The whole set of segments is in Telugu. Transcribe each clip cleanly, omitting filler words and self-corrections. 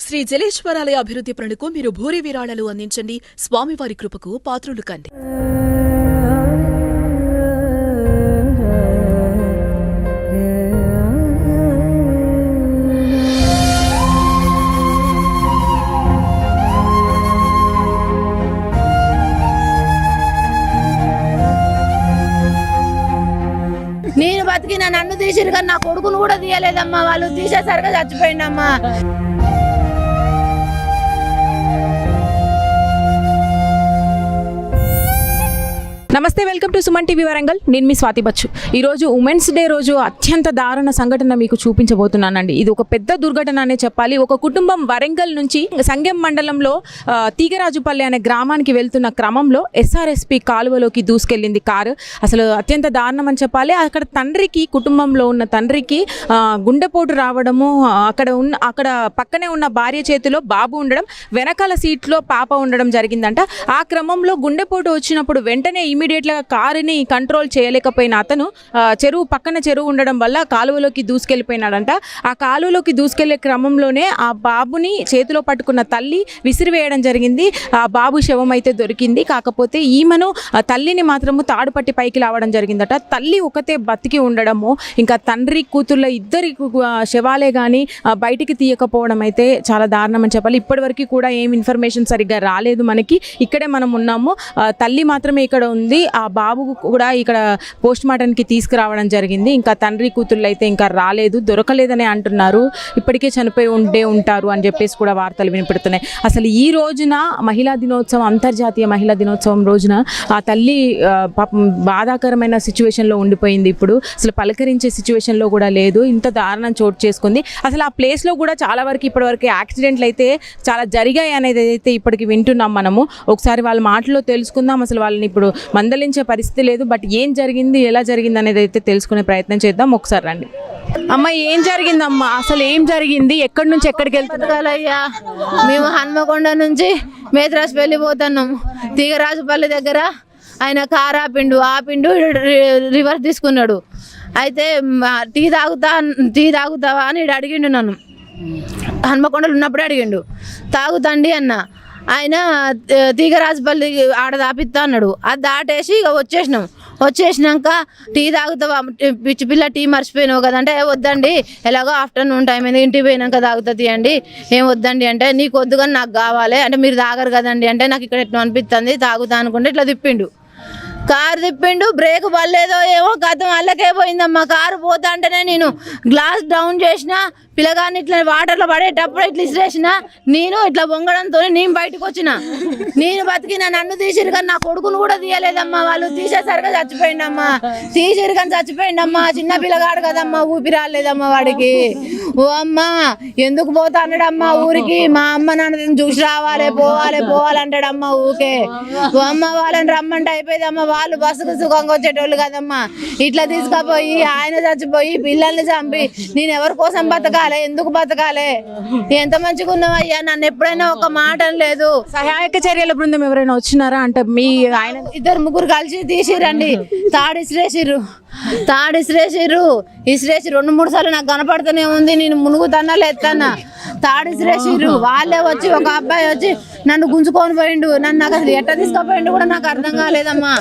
శ్రీ జలేశ్వరాలయ అభివృద్ధి పనులకు మీరు భూరి విరాళాలు అందించండి. స్వామివారి కృపకు పాత్రులు కండి. నేను బతికిన నన్ను తీసిరు కానీ నా కొడుకును కూడా తీయలేదమ్మా. వాళ్ళు తీసేసరిగా చచ్చిపోయిందమ్మా. నమస్తే, welcome to Suman TV Warangal. నేను మీ స్వాతి బచ్చు. ఈరోజు ఉమెన్స్ డే రోజు అత్యంత దారుణ సంఘటన మీకు చూపించబోతున్నానండి. ఇది ఒక పెద్ద దుర్ఘటన అనే చెప్పాలి. ఒక కుటుంబం వరంగల్ నుంచి సంగెం మండలంలో తీగరాజుపల్లి అనే గ్రామానికి వెళ్తున్న క్రమంలో ఎస్ఆర్ఎస్పి కాలువలోకి దూసుకెళ్ళింది కారు. అసలు అత్యంత దారుణం అని చెప్పాలి. అక్కడ తండ్రికి, కుటుంబంలో ఉన్న తండ్రికి గుండెపోటు రావడము, అక్కడ పక్కనే ఉన్న భార్య చేతిలో బాబు ఉండడం, వెనకాల సీట్లో పాప ఉండడం జరిగిందంట. ఆ క్రమంలో గుండెపోటు వచ్చినప్పుడు వెంటనే ఇమీడియట్గా కారుని కంట్రోల్ చేయలేకపోయిన అతను పక్కన చెరువు ఉండడం వల్ల కాలువలోకి దూసుకెళ్ళిపోయినాడంట. ఆ కాలువలోకి దూసుకెళ్లే క్రమంలోనే ఆ బాబుని చేతిలో పట్టుకున్న తల్లి విసిరివేయడం జరిగింది. ఆ బాబు శవం అయితే దొరికింది. కాకపోతే ఈమెను తల్లిని మాత్రము తాడుపట్టి పైకి లావడం జరిగిందట. తల్లి ఒకతే బతికి ఉండడము, ఇంకా తండ్రి కూతుళ్ళ ఇద్దరి శవాలే కానీ బయటికి తీయకపోవడం అయితే చాలా దారుణం అని చెప్పాలి. ఇప్పటివరకు కూడా ఏం ఇన్ఫర్మేషన్ సరిగ్గా రాలేదు మనకి. ఇక్కడే మనం ఉన్నాము. తల్లి మాత్రమే ఇక్కడ ఉంది. ఆ బాబు కూడా ఇక్కడ పోస్ట్ మార్టంకి తీసుకురావడం జరిగింది. ఇంకా తండ్రి కూతుళ్ళు అయితే ఇంకా రాలేదు, దొరకలేదని అంటున్నారు. ఇప్పటికే చనిపోయి ఉంటారు అని చెప్పేసి కూడా వార్తలు వినపడుతున్నాయి. అసలు ఈ రోజున మహిళా దినోత్సవం, అంతర్జాతీయ మహిళా దినోత్సవం రోజున ఆ తల్లి బాధాకరమైన సిచ్యువేషన్లో ఉండిపోయింది. ఇప్పుడు అసలు పలకరించే సిచ్యువేషన్లో కూడా లేదు. ఇంత దారుణం చోటు చేసుకుంది. అసలు ఆ ప్లేస్లో కూడా చాలా వరకు ఇప్పటివరకు యాక్సిడెంట్లు అయితే చాలా జరిగాయి అనేది అయితే ఇప్పటికి వింటున్నాం మనము. ఒకసారి వాళ్ళ మాటలో తెలుసుకుందాం. అసలు వాళ్ళని ఇప్పుడు మందలించే పరిస్థితి లేదు. బట్ ఏం జరిగింది, ఎలా జరిగింది అనేది అయితే తెలుసుకునే ప్రయత్నం చేద్దాం. ఒకసారి రండి. అమ్మ, ఏం జరిగిందమ్మా? అసలు ఏం జరిగింది? ఎక్కడి నుంచి ఎక్కడికి వెళ్తాయ్యా? మేము హన్మకొండ నుంచి మేద్రాస్ వెళ్ళిపోతున్నాం. తీగరాజుపల్లి దగ్గర ఆయన కారు ఆపిండు రివర్స్ తీసుకున్నాడు. అయితే టీ తాగుతావా అని అడిగిండు. నన్ను హన్మకొండలు ఉన్నప్పుడే అడిగిండు. తాగుతండి అన్న. ఆయన తీగరాజుపల్లి ఆడ దాపిస్తా అన్నాడు. అది దాటేసి ఇక వచ్చేసినాక టీ తాగుతావా, పిచ్చి పిల్ల టీ మర్చిపోయినావు కదంటే వద్దండి, ఎలాగో ఆఫ్టర్నూన్ టైం అయింది, ఇంటికి పోయినాక తాగుతుంది అండి, ఏం వద్దండి అంటే నీకు వద్దు కానీ నాకు కావాలి అంటే మీరు తాగరు కదండి అంటే నాకు ఇక్కడ ఎట్లా అనిపిస్తుంది, తాగుతా అనుకుంటే ఇట్లా తిప్పిండు. కారు తిప్పిండు, బ్రేక్ పడలేదో ఏమో గతం అల్లకే పోయిందమ్మా. కారు పోతా అంటేనే నేను గ్లాస్ డౌన్ చేసిన, పిల్లగాని ఇట్లా వాటర్లో పడేటప్పుడు ఇట్లా ఇసిరేసిన, నేను ఇట్లా వంగడంతో నేను బయటకు వచ్చిన. నేను బతికిన నన్ను తీసిరు కానీ నా కొడుకును కూడా తీయలేదమ్మా. వాళ్ళు తీసేసరిగా చచ్చిపోయిండమ్మా. తీసిరు కానీ చచ్చిపోయిండమ్మా. చిన్న పిల్లగాడు కదమ్మా, ఊపి రాలేదమ్మా వాడికి. ఓ అమ్మ ఎందుకు పోతా అన్నాడమ్మా ఊరికి. మా అమ్మ నాన్న చూసి పోవాలి అంటాడమ్మా ఊకే. ఓ అమ్మ వాళ్ళని రమ్మంటే అయిపోయిందమ్మా. వాళ్ళు బస్సుకు సుఖంగా వచ్చేటోళ్ళు కదమ్మా. ఇట్లా తీసుకుపోయి ఆయన చచ్చిపోయి పిల్లల్ని చంపి నేను ఎవరి కోసం బతకాలి, ఎందుకు బతకాలి? ఎంత మంచిగా ఉన్నావయ్యా, నన్ను ఎప్పుడైనా ఒక మాట లేదు. సహాయక చర్యల బృందం ఎవరైనా వచ్చినారా అంటే మీ ఆయన? ఇద్దరు ముగ్గురు కలిసి తీసిరండి. తాడు ఇసిరేసిర్రు 2-3 సార్లు నాకు కనపడుతూనే ఉంది. నేను మునుగుతానా లేస్తానా. తాడు ఇసిరేసిర్రు. వాళ్ళే వచ్చి ఒక అబ్బాయి వచ్చి నన్ను గుంజుకొని పోయిండు. నాకు అసలు ఎట్లా తీసుకుపోయిండు కూడా నాకు అర్థం కాలేదమ్మా.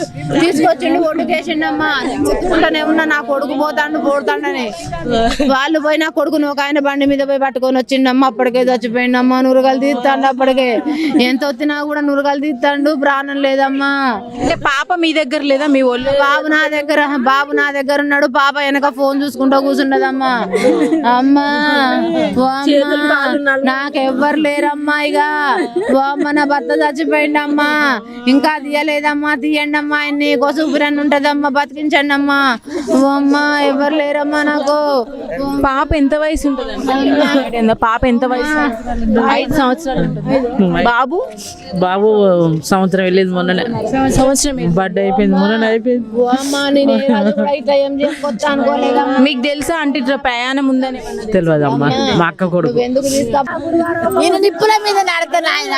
తీసుకొచ్చిండు, ఒడ్డుకేసిండమ్మా. చూసుకుంటానే ఉన్నా నా కొడుకు పోతాడని. వాళ్ళు పోయి నా కొడుకుని ఒక ఆయన బండి మీద పోయి పట్టుకొని వచ్చిండమ్మా. అప్పటికే చచ్చిపోయిండమ్మా. నురగలు తీస్తాడు. అప్పటికే ఎంత వచ్చినా కూడా నురగలు తీస్తాడు. ప్రాణం లేదమ్మా. అంటే పాప మీ దగ్గర లేదా? మీ ఒళ్ళు? బాబు నా దగ్గర ఉన్నాడు. పాప వెనక ఫోన్ చూసుకుంటూ కూర్చుండదమ్మా. అమ్మా నాకెవ్వరు లేరమ్మా. ఇక అమ్మ నా భర్త చచ్చిపోయిండమ్మా. ఇంకా తీయలేదమ్మా, తీయండి అమ్మా, ఆయన్ని కోసూపిరని ఉంటదమ్మా, బతికించండి అమ్మా. అమ్మా ఎవరు లేరమ్మా నాకు. పాప ఎంత వయసు ఉంటుంది? పాప ఎంత వయసు? 5 సంవత్సరాలు ఉంటుంది. బాబు సంవత్సరం వెళ్ళేది. మొన్ననే బర్త్డే అయిపోయింది. మొన్ననే అయిపోయింది. మీకు తెలుసా అంటే ఇట్లా ప్రయాణం ఉందని? తెలియదమ్మా. మా అక్క కొడుకు. నేను నిప్పుల మీద నడతాను ఆయన.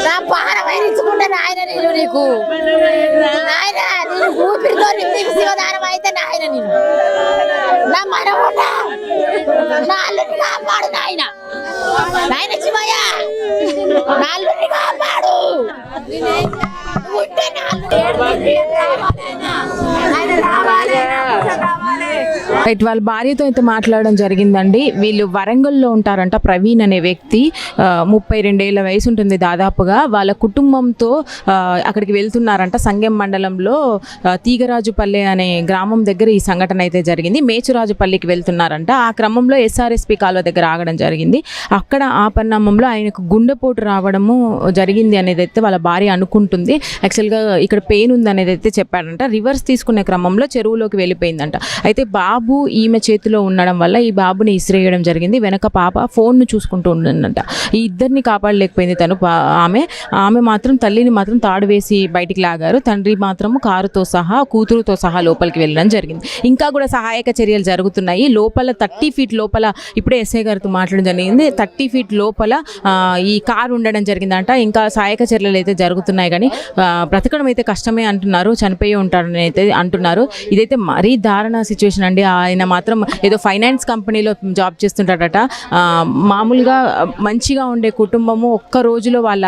నా పానం ఇచ్చుకుంటే నాయన నేను నీకు నాయన నేను ఊపిరితో శివదానం అయితే నాయన నేను నా మనముండ నా అల్లుని కాపాడు నాయన. నాయన శివయ్య నాలుగుని కాపాడు. ఉంటే రైట్, వాళ్ళ భార్యతో అయితే మాట్లాడడం జరిగిందండి. వీళ్ళు వరంగల్లో ఉంటారంట. ప్రవీణ్ అనే వ్యక్తి 32 ఏళ్ల వయసు ఉంటుంది దాదాపుగా. వాళ్ళ కుటుంబంతో అక్కడికి వెళ్తున్నారంట. సంగెం మండలంలో తీగరాజుపల్లె అనే గ్రామం దగ్గర ఈ సంఘటన అయితే జరిగింది. మేచురాజుపల్లికి వెళ్తున్నారంట. ఆ క్రమంలో ఎస్ఆర్ఎస్పి కాలువ దగ్గర ఆగడం జరిగింది. అక్కడ ఆ పరిణామంలో ఆయనకు గుండెపోటు రావడము జరిగింది అనేది అయితే వాళ్ళ భార్య అనుకుంటుంది. యాక్చువల్గా ఇక్కడ పెయిన్ ఉంది అనేది అయితే చెప్పాడంట. రివర్స్ తీసుకునే క్రమంలో చెరువులోకి వెళ్ళిపోయిందంట. అయితే బాబు ఈమె చేతిలో ఉండడం వల్ల ఈ బాబుని ఇసిరేయడం జరిగింది. వెనక పాప ఫోన్ను చూసుకుంటూ ఉందంట. ఈ ఇద్దరిని కాపాడలేకపోయింది తను. ఆమె మాత్రం తల్లిని మాత్రం తాడు వేసి బయటికి లాగారు. తండ్రి మాత్రము కారుతో సహా కూతురుతో సహా లోపలికి వెళ్ళడం జరిగింది. ఇంకా కూడా సహాయక చర్యలు జరుగుతున్నాయి. లోపల 30 ఫీట్ లోపల ఇప్పుడే ఎస్ఐ గారితో మాట్లాడడం జరిగింది. 30 ఫీట్ లోపల ఈ కారు ఉండడం జరిగిందంట. ఇంకా సహాయక చర్యలు అయితే జరుగుతున్నాయి కానీ బ్రతకడం అయితే కష్టమే అంటున్నారు. చనిపోయి ఉంటారని అయితే అంటున్నారు. ఇదైతే మరీ దారుణ సిచ్యువేషన్ అండి. ఆయన మాత్రం ఏదో ఫైనాన్స్ కంపెనీలో జాబ్ చేస్తుంటాడట. మామూలుగా మంచిగా ఉండే కుటుంబము ఒక్క రోజులో వాళ్ళ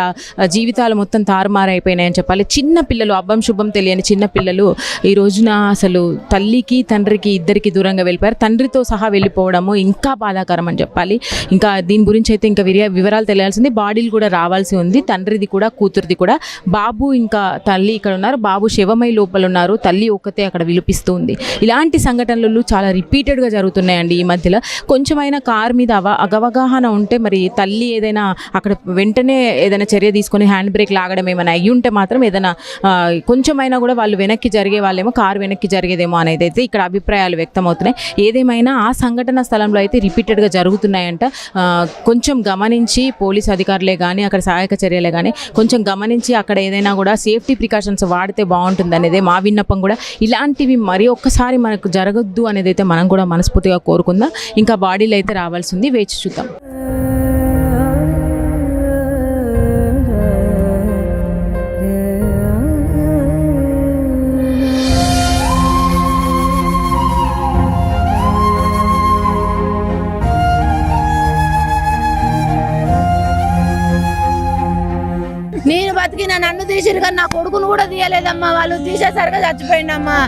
జీవితాలు మొత్తం తారుమారైపోయినాయని చెప్పాలి. చిన్న పిల్లలు, అబ్బం శుభం తెలియని చిన్న పిల్లలు ఈ రోజున అసలు తల్లికి తండ్రికి ఇద్దరికి దూరంగా వెళ్ళిపోయారు. తండ్రితో సహా వెళ్ళిపోవడము ఇంకా బాధాకరం అని చెప్పాలి. ఇంకా దీని గురించి అయితే ఇంకా వివరాలు తెలియాల్సింది. బాడీలు కూడా రావాల్సి ఉంది. తండ్రిది కూడా కూతురిది కూడా. బాబు ఇంకా తల్లి ఇక్కడ ఉన్నారు. బాబు శవమై లోపల ఉన్నారు. తల్లి ఒక్కతే అక్కడ విలుపిస్తూ ఉంది. ఇలాంటి సంఘటనలు చాలా రిపీటెడ్గా జరుగుతున్నాయండి ఈ మధ్యలో. కొంచెమైనా కారు మీద అవగాహన ఉంటే మరి తల్లి ఏదైనా అక్కడ వెంటనే ఏదైనా చర్య తీసుకొని హ్యాండ్ బ్రేక్ లాగడం ఏమైనా అయ్యి ఉంటే మాత్రం ఏదైనా కొంచెమైనా కూడా వాళ్ళు వెనక్కి జరిగే వాళ్ళేమో కారు వెనక్కి జరిగేదేమో అనేది అయితే ఇక్కడ అభిప్రాయాలు వ్యక్తమవుతున్నాయి. ఏదేమైనా ఆ సంఘటన స్థలంలో అయితే రిపీటెడ్గా జరుగుతున్నాయంట. కొంచెం గమనించి పోలీస్ అధికారులే కానీ అక్కడ సహాయక చర్యలే కానీ కొంచెం గమనించి అక్కడ ఏదైనా కూడా సేఫ్టీ ప్రికాషన్స్ వాడితే బాగుంటుంది అనేది మా విన్నపం కూడా. ఇలాంటివి మరి ఒక్కసారి మనకు జరగద్దు అనేది అయితే మనం కూడా మనస్ఫూర్తిగా కోరుకుందాం. ఇంకా బాడీలు అయితే రావాల్సి ఉంది, వేచి చూద్దాం. నేను బతికిన నన్ను తీసిరు కానీ నా కొడుకును కూడా తీయలేదమ్మా. వాళ్ళు తీసేసరిగా చచ్చిపోయిందమ్మా.